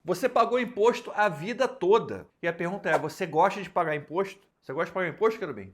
Você pagou imposto a vida toda. E a pergunta é, você gosta de pagar imposto? Você gosta de pagar imposto, Querubim?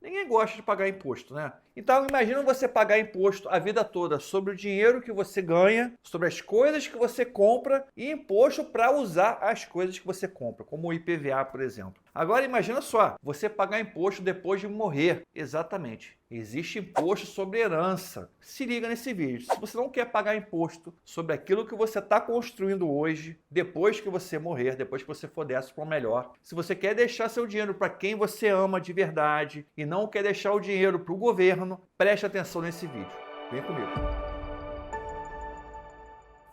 Ninguém gosta de pagar imposto, né? Então imagina você pagar imposto a vida toda sobre o dinheiro que você ganha, sobre as coisas que você compra e imposto para usar as coisas que você compra, como o IPVA, por exemplo. Agora imagina só, você pagar imposto depois de morrer. Exatamente. Existe imposto sobre herança. Se liga nesse vídeo. Se você não quer pagar imposto sobre aquilo que você está construindo hoje, depois que você morrer, depois que você for dessa para o melhor, se você quer deixar seu dinheiro para quem você ama de verdade e não quer deixar o dinheiro para o governo, preste atenção nesse vídeo. Vem comigo.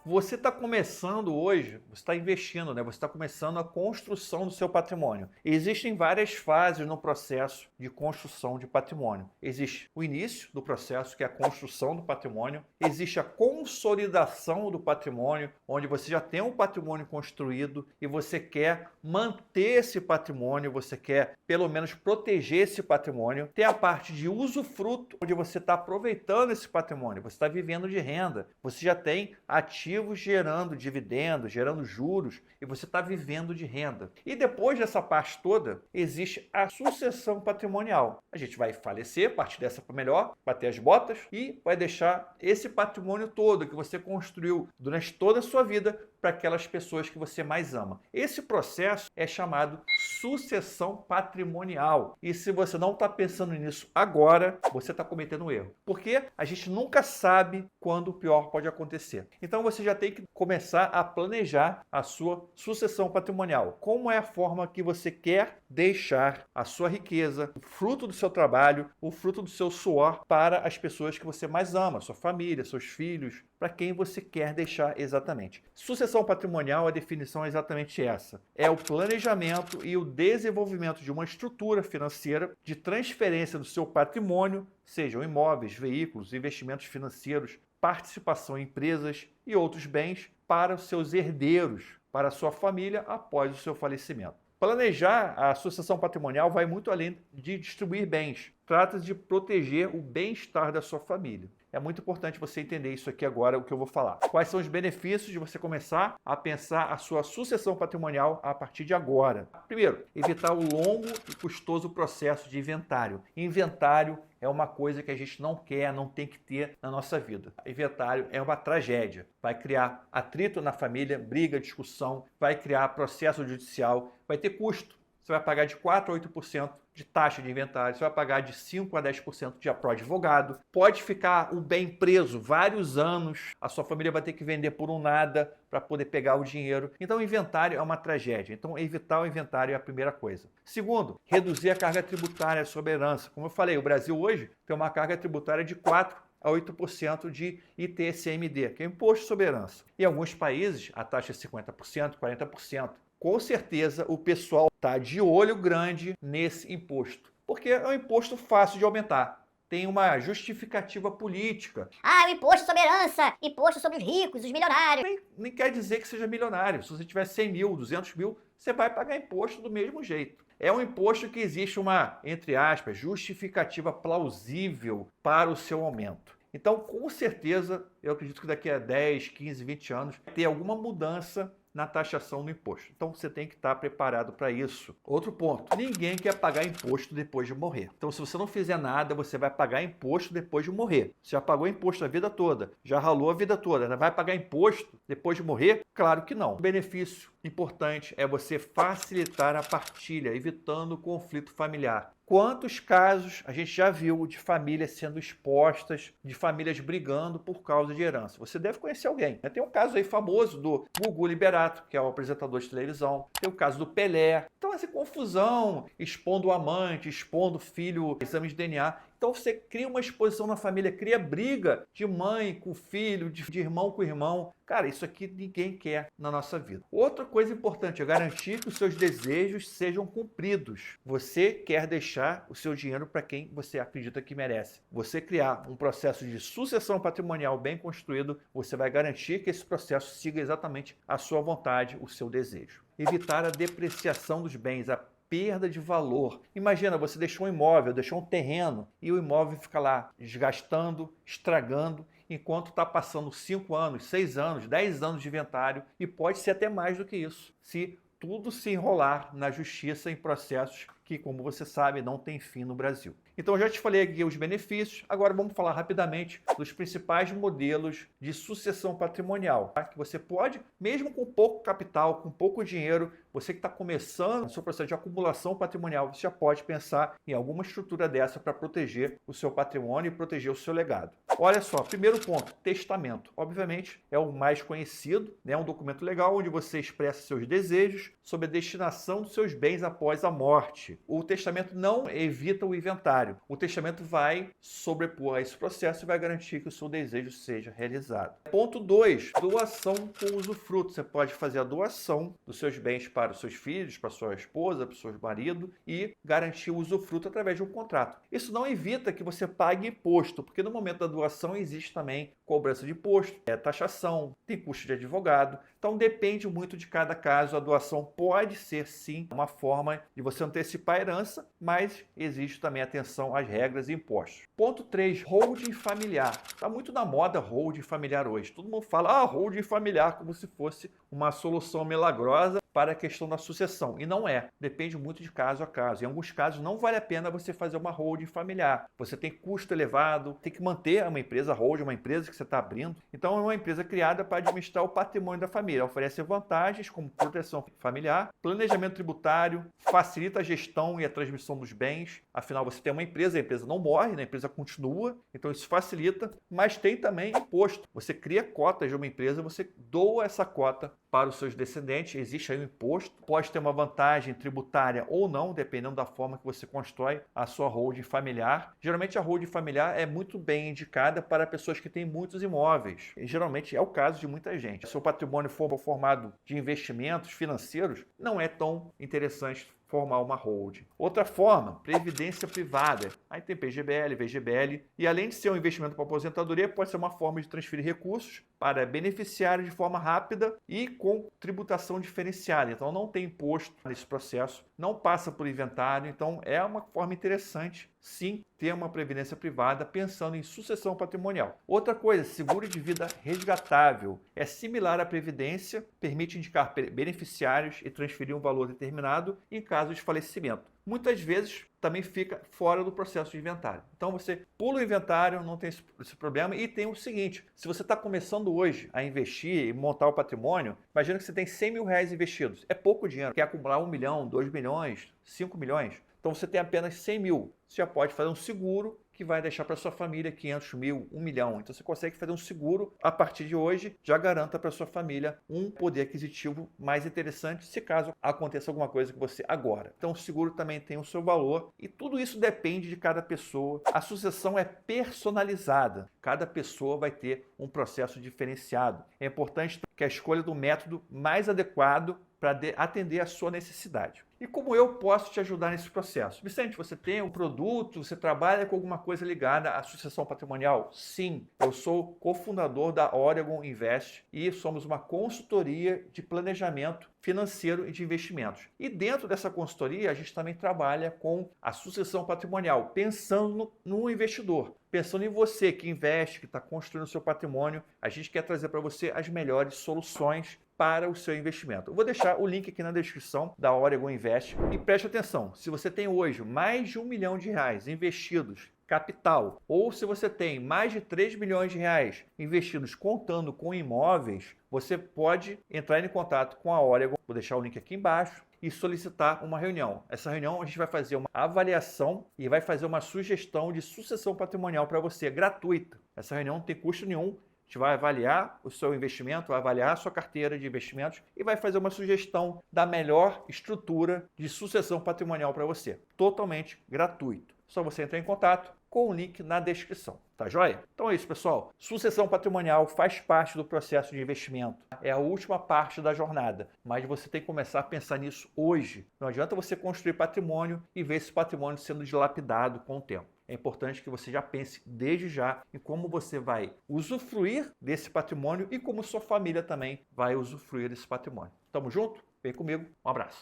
Você está começando hoje, você está investindo, né? Você está começando a construção do seu patrimônio. Existem várias fases no processo de construção de patrimônio. Existe o início do processo, que é a construção do patrimônio. Existe a consolidação do patrimônio, onde você já tem um patrimônio construído e você quer manter esse patrimônio, você quer pelo menos proteger esse patrimônio. Tem a parte de usufruto, onde você está aproveitando esse patrimônio, você está vivendo de renda, você já tem ativos gerando dividendos, gerando juros e você está vivendo de renda. E depois dessa parte toda, existe a sucessão patrimonial. A gente vai falecer, partir dessa para melhor, bater as botas e vai deixar esse patrimônio todo que você construiu durante toda a sua vida para aquelas pessoas que você mais ama. Esse processo é chamado sucessão patrimonial. E se você não está pensando nisso agora, você está cometendo um erro. Porque a gente nunca sabe quando o pior pode acontecer. Então você já tem que começar a planejar a sua sucessão patrimonial. Como é a forma que você quer deixar a sua riqueza, o fruto do seu trabalho, o fruto do seu suor para as pessoas que você mais ama, sua família, seus filhos, para quem você quer deixar exatamente. Sucessão patrimonial, a definição é exatamente essa. É o planejamento e o desenvolvimento de uma estrutura financeira de transferência do seu patrimônio, sejam imóveis, veículos, investimentos financeiros, participação em empresas e outros bens para os seus herdeiros, para a sua família após o seu falecimento. Planejar a sucessão patrimonial vai muito além de distribuir bens. Trata-se de proteger o bem-estar da sua família. É muito importante você entender isso aqui agora, o que eu vou falar. Quais são os benefícios de você começar a pensar a sua sucessão patrimonial a partir de agora? Primeiro, evitar o longo e custoso processo de inventário. Inventário é uma coisa que a gente não quer, não tem que ter na nossa vida. Inventário é uma tragédia. Vai criar atrito na família, briga, discussão, vai criar processo judicial, vai ter custo. Você vai pagar de 4% a 8% de taxa de inventário, você vai pagar de 5% a 10% de advogado. Pode ficar o bem preso vários anos, a sua família vai ter que vender por um nada para poder pegar o dinheiro. Então o inventário é uma tragédia. Então evitar o inventário é a primeira coisa. Segundo, reduzir a carga tributária sobre a herança. Como eu falei, o Brasil hoje tem uma carga tributária de 4% a 8% de ITCMD, que é Imposto sobre Herança. Em alguns países, a taxa é 50%, 40%. Com certeza o pessoal está de olho grande nesse imposto, porque é um imposto fácil de aumentar. Tem uma justificativa política. Ah, o imposto sobre herança, imposto sobre os ricos, os milionários. Nem quer dizer que seja milionário. Se você tiver 100 mil, 200 mil, você vai pagar imposto do mesmo jeito. É um imposto que existe uma, entre aspas, justificativa plausível para o seu aumento. Então, com certeza, eu acredito que daqui a 10, 15, 20 anos, ter alguma mudança na taxação do imposto. Então você tem que estar preparado para isso. Outro ponto, ninguém quer pagar imposto depois de morrer. Então se você não fizer nada, você vai pagar imposto depois de morrer. Você já pagou imposto a vida toda, já ralou a vida toda, ainda vai pagar imposto depois de morrer? Claro que não. O benefício importante é você facilitar a partilha, evitando o conflito familiar. Quantos casos a gente já viu de famílias sendo expostas, de famílias brigando por causa de herança? Você deve conhecer alguém. Tem um caso aí famoso do Gugu Liberato, que é o apresentador de televisão. Tem o caso do Pelé. Então, essa confusão, expondo o amante, expondo o filho, exames de DNA. Então você cria uma exposição na família, cria briga de mãe com filho, de irmão com irmão. Cara, isso aqui ninguém quer na nossa vida. Outra coisa importante é garantir que os seus desejos sejam cumpridos. Você quer deixar o seu dinheiro para quem você acredita que merece. Você criar um processo de sucessão patrimonial bem construído, você vai garantir que esse processo siga exatamente a sua vontade, o seu desejo. Evitar a depreciação dos bens, a perda de valor. Imagina, você deixou um imóvel, deixou um terreno e o imóvel fica lá desgastando, estragando enquanto está passando 5 anos, 6 anos, 10 anos de inventário e pode ser até mais do que isso, se tudo se enrolar na justiça em processos que, como você sabe, não tem fim no Brasil. Então, eu já te falei aqui os benefícios, agora vamos falar rapidamente dos principais modelos de sucessão patrimonial, tá? Que você pode, mesmo com pouco capital, com pouco dinheiro, você que está começando o seu processo de acumulação patrimonial, você já pode pensar em alguma estrutura dessa para proteger o seu patrimônio e proteger o seu legado. Olha só, primeiro ponto, testamento. Obviamente, é o mais conhecido, né? É um documento legal onde você expressa seus desejos sobre a destinação dos seus bens após a morte. O testamento não evita o inventário. O testamento vai sobrepor a esse processo e vai garantir que o seu desejo seja realizado. Ponto 2, doação com usufruto. Você pode fazer a doação dos seus bens para os seus filhos, para sua esposa, para o seu marido e garantir o usufruto através de um contrato. Isso não evita que você pague imposto, porque no momento da doação existe também cobrança de imposto, taxação, tem custo de advogado. Então depende muito de cada caso. A doação pode ser sim uma forma de você antecipar a herança, mas existe também atenção às regras e impostos. Ponto 3, holding familiar. Está muito na moda holding familiar hoje. Todo mundo fala holding familiar como se fosse uma solução milagrosa para a questão da sucessão. E não é. Depende muito de caso a caso. Em alguns casos não vale a pena você fazer uma holding familiar. Você tem custo elevado, tem que manter uma empresa holding, uma empresa que você está abrindo. Então é uma empresa criada para administrar o patrimônio da família. Oferece vantagens como proteção familiar, planejamento tributário, facilita a gestão e a transmissão dos bens. Afinal, você tem uma empresa, a empresa não morre, a empresa continua. Então isso facilita, mas tem também imposto. Você cria cotas de uma empresa, você doa essa cota para os seus descendentes, existe aí um imposto, pode ter uma vantagem tributária ou não, dependendo da forma que você constrói a sua holding familiar. Geralmente a holding familiar é muito bem indicada para pessoas que têm muitos imóveis, e geralmente é o caso de muita gente. Se o seu patrimônio for formado de investimentos financeiros, não é tão interessante formar uma holding. Outra forma, previdência privada. Aí tem PGBL, VGBL, e além de ser um investimento para aposentadoria, pode ser uma forma de transferir recursos para beneficiários de forma rápida e com tributação diferenciada. Então não tem imposto nesse processo, não passa por inventário, então é uma forma interessante, sim, ter uma previdência privada pensando em sucessão patrimonial. Outra coisa, seguro de vida resgatável. É similar à previdência, permite indicar beneficiários e transferir um valor determinado em caso de falecimento. Muitas vezes também fica fora do processo de inventário. Então você pula o inventário, não tem esse problema. E tem o seguinte, se você está começando hoje a investir e montar o patrimônio, imagina que você tem 100 mil reais investidos. É pouco dinheiro, quer acumular 1 milhão, 2 milhões, 5 milhões. Então você tem apenas 100 mil. Você já pode fazer um seguro que vai deixar para sua família 500 mil, 1 milhão. Então você consegue fazer um seguro a partir de hoje, já garanta para sua família um poder aquisitivo mais interessante se caso aconteça alguma coisa com você agora. Então o seguro também tem o seu valor e tudo isso depende de cada pessoa. A sucessão é personalizada. Cada pessoa vai ter um processo diferenciado. É importante que a escolha do método mais adequado para atender a sua necessidade. E como eu posso te ajudar nesse processo? Vicente, você tem um produto, você trabalha com alguma coisa ligada à sucessão patrimonial? Sim, eu sou cofundador da Oregon Invest e somos uma consultoria de planejamento financeiro e de investimentos. E dentro dessa consultoria, a gente também trabalha com a sucessão patrimonial, pensando no investidor. Pensando em você que investe, que está construindo o seu patrimônio, a gente quer trazer para você as melhores soluções para o seu investimento. Eu vou deixar o link aqui na descrição da Oregon Invest e preste atenção, se você tem hoje mais de R$1 milhão investidos, capital, ou se você tem mais de 3 milhões de reais investidos contando com imóveis, você pode entrar em contato com a Oregon, vou deixar o link aqui embaixo, e solicitar uma reunião. Essa reunião a gente vai fazer uma avaliação e vai fazer uma sugestão de sucessão patrimonial para você, gratuita. Essa reunião não tem custo nenhum. A gente vai avaliar o seu investimento, vai avaliar a sua carteira de investimentos e vai fazer uma sugestão da melhor estrutura de sucessão patrimonial para você. Totalmente gratuito. Só você entrar em contato com o link na descrição. Tá joia? Então é isso, pessoal. Sucessão patrimonial faz parte do processo de investimento. É a última parte da jornada, mas você tem que começar a pensar nisso hoje. Não adianta você construir patrimônio e ver esse patrimônio sendo dilapidado com o tempo. É importante que você já pense desde já em como você vai usufruir desse patrimônio e como sua família também vai usufruir desse patrimônio. Tamo junto? Vem comigo. Um abraço.